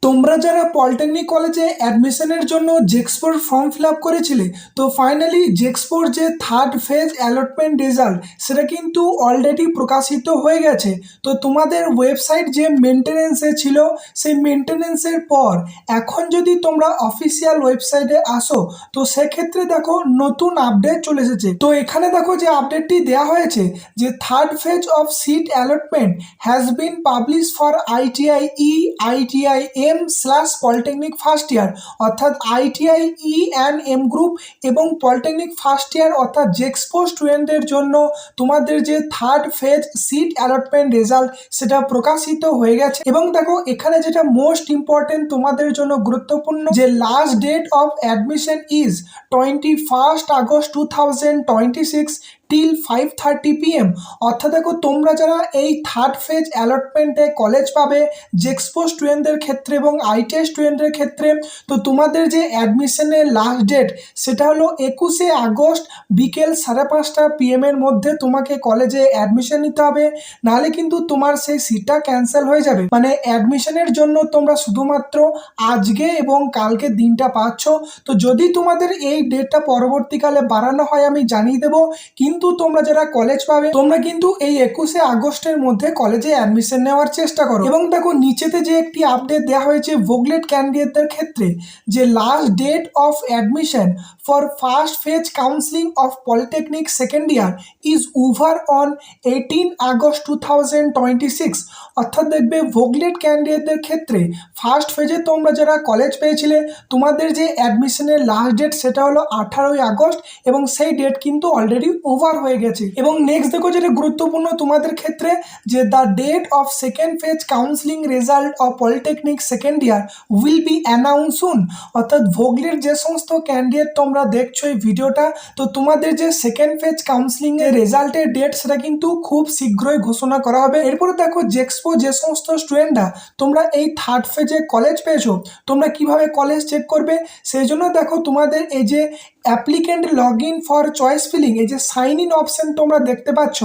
তোমরা যারা পলিটেকনিক কলেজে অ্যাডমিশনের জন্য জেক্সপোর ফর্ম ফিল আপ করেছিলে, তো ফাইনালি জেক্সপোর যে থার্ড ফেজ অ্যালটমেন্ট রেজাল্ট সেটা কিন্তু অলরেডি প্রকাশিত হয়ে গেছে। তো তোমাদের ওয়েবসাইট যে মেনটেনেন্সে ছিল সেই মেনটেনেন্সের পর এখন যদি তোমরা অফিসিয়াল ওয়েবসাইটে আসো, তো সেক্ষেত্রে দেখো নতুন আপডেট চলে এসেছে। তো এখানে দেখো যে আপডেটটি দেওয়া হয়েছে যে third phase of seat allotment has been publish for ITI E, ITI polytechnic first year অর্থাৎ ITI E and M group এবং পলিটেকনিক ফার্স্ট ইয়ার অর্থাৎ জেক্সপো স্টুডেন্টদের জন্য তোমাদের যে third phase seat allotment result সেটা প্রকাশিত হয়ে গেছে। এবং দেখো এখানে যেটা মোস্ট ইম্পর্টেন্ট তোমাদের জন্য গুরুত্বপূর্ণ যে last date of admission is 21 August 2026 till 5:30 PM। অর্থাৎ দেখো তোমরা যারা এই থার্ড ফেজ অ্যালটমেন্টে কলেজ পাবে জেক্সপো স্টুডেন্টদের ক্ষেত্রে এবং আইটিআই স্টুডেন্টদের ক্ষেত্রে, তো তোমাদের যে অ্যাডমিশনের লাস্ট ডেট সেটা হলো 21 আগস্ট বিকেল 5:30 PM এর মধ্যে তোমাকে কলেজে অ্যাডমিশন নিতে হবে, নাহলে কিন্তু তোমার সেই সিটটা ক্যান্সেল হয়ে যাবে। মানে অ্যাডমিশনের জন্য তোমরা শুধুমাত্র আজকে এবং কালকে দিনটা পাচ্ছ। তো যদি তোমাদের এই ডেটটা পরবর্তীকালে বাড়ানো হয় আমি জানিয়ে দেবো, কিন্তু তোমরা যারা কলেজ পাবে তোমরা কিন্তু এই 21 আগস্টের মধ্যে কলেজে অ্যাডমিশন নেওয়ার চেষ্টা করো। এবং দেখো নিচেতে যে একটি আপডেট দেওয়া হয়েছে ভোগলেট ক্যান্ডিডেটদের ক্ষেত্রে যে last date of admission for first phase counselling of polytechnic second year is over on 18 August 2026। অর্থাৎ দেখবে ভোগলেট ক্যান্ডিডেটদের ক্ষেত্রে ফার্স্ট ফেজে তোমরা যারা কলেজ পেয়েছিলে তোমাদের যে অ্যাডমিশনের লাস্ট ডেট সেটা হলো 18 আগস্ট এবং সেই ডেট কিন্তু অলরেডি ওভার হয়ে গেছে। এবং নেক্সট দেখো যেটা গুরুত্বপূর্ণ তোমাদের ক্ষেত্রে যে the date of second phase counselling result of polytechnic second year will be announce soon. অর্থাৎ ভোগলের যে সমস্ত ক্যান্ডিডেট তোমরা দেখছো এই ভিডিওটা, তো তোমাদের যে সেকেন্ড ফেজ কাউন্সিলিং এর রেজাল্টের ডেট সেটা কিন্তু খুব শীঘ্রই ঘোষণা করা হবে। এরপরে দেখো জেক্সপো যে সমস্ত স্টুডেন্টরা তোমরা এই থার্ড ফেজে কলেজ পেয়েছো তোমরা কিভাবে কলেজ চেক করবে, সেই জন্য দেখো তোমাদের এই যে applicant log in for choice filling এই যে সাইন ইন অপশন তোমরা দেখতে পাচ্ছ,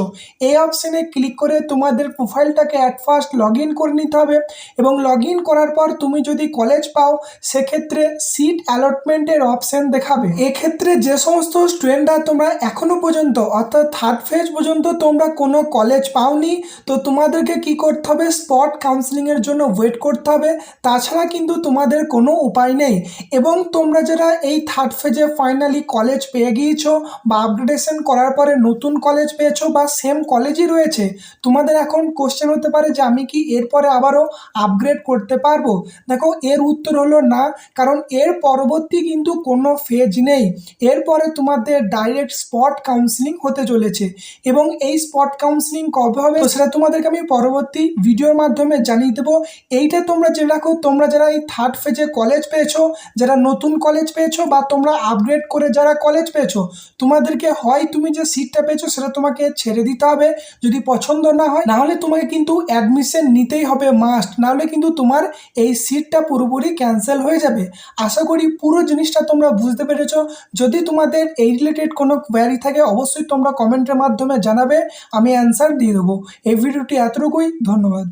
এই অপশনে ক্লিক করে তোমাদের প্রোফাইলটাকে অ্যাট ফার্স্ট লগ ইন করে নিতে হবে। এবং লগ ইন করার পর তুমি যদি কলেজ পাও সেক্ষেত্রে সিট অ্যালটমেন্টের অপশন দেখাবে। এক্ষেত্রে যে সমস্ত স্টুডেন্টরা তোমরা এখনো পর্যন্ত অর্থাৎ থার্ড ফেজ পর্যন্ত তোমরা কোনো কলেজ পাওনি, তো তোমাদেরকে কি করতে হবে স্পট কাউন্সিলিংয়ের জন্য ওয়েট করতে হবে, তাছাড়া কিন্তু তোমাদের কোনো উপায় নেই। এবং তোমরা যারা এই থার্ড ফেজে ফাইনালি কলেজ পেয়ে গিয়েছো বা আপগ্রেডেশন করার পরে নতুন কলেজ পেয়েছো বা সেম কলেজই রয়েছে, তোমাদের এখন কোশ্চেন হতে পারে যে আমি কি এরপরে আবারও আপগ্রেড করতে পারবো। দেখো এর উত্তর হলো না, কারণ এর পরবর্তী কিন্তু কোনো ফেজ নেই। এরপরে তোমাদের ডাইরেক্ট স্পট কাউন্সিলিং হতে চলেছে এবং এই স্পট কাউন্সিলিং কবে হবে সেটা তোমাদেরকে আমি পরবর্তী ভিডিওর মাধ্যমে জানিয়ে দেবো। এইটা তোমরা জেনে রাখো, তোমরা যারা এই থার্ড ফেজে কলেজ পেয়েছো, যারা নতুন কলেজ পেয়েছো বা তোমরা আপগ্রেড করে যারা কলেজ পেয়েছো, তোমাদেরকে হয় তুমি যে সিটটা পেয়েছো সেটা তোমাকে ছেড়ে দিতে হবে যদি পছন্দ না হয়, নাহলে তোমাকে কিন্তু অ্যাডমিশন নিতেই হবে মাস্ট, নাহলে কিন্তু তোমার এই সিটটা পুরোপুরি ক্যান্সেল হয়ে যাবে। আশা করি পুরো জিনিসটা তোমরা বুঝতে পেরেছো। যদি তোমাদের এই রিলেটেড কোনো কোয়ারি থাকে অবশ্যই তোমরা কমেন্টের মাধ্যমে জানাবে, আমি অ্যান্সার দিয়ে দেবো। এই ভিডিওটি এতটুকুই, ধন্যবাদ।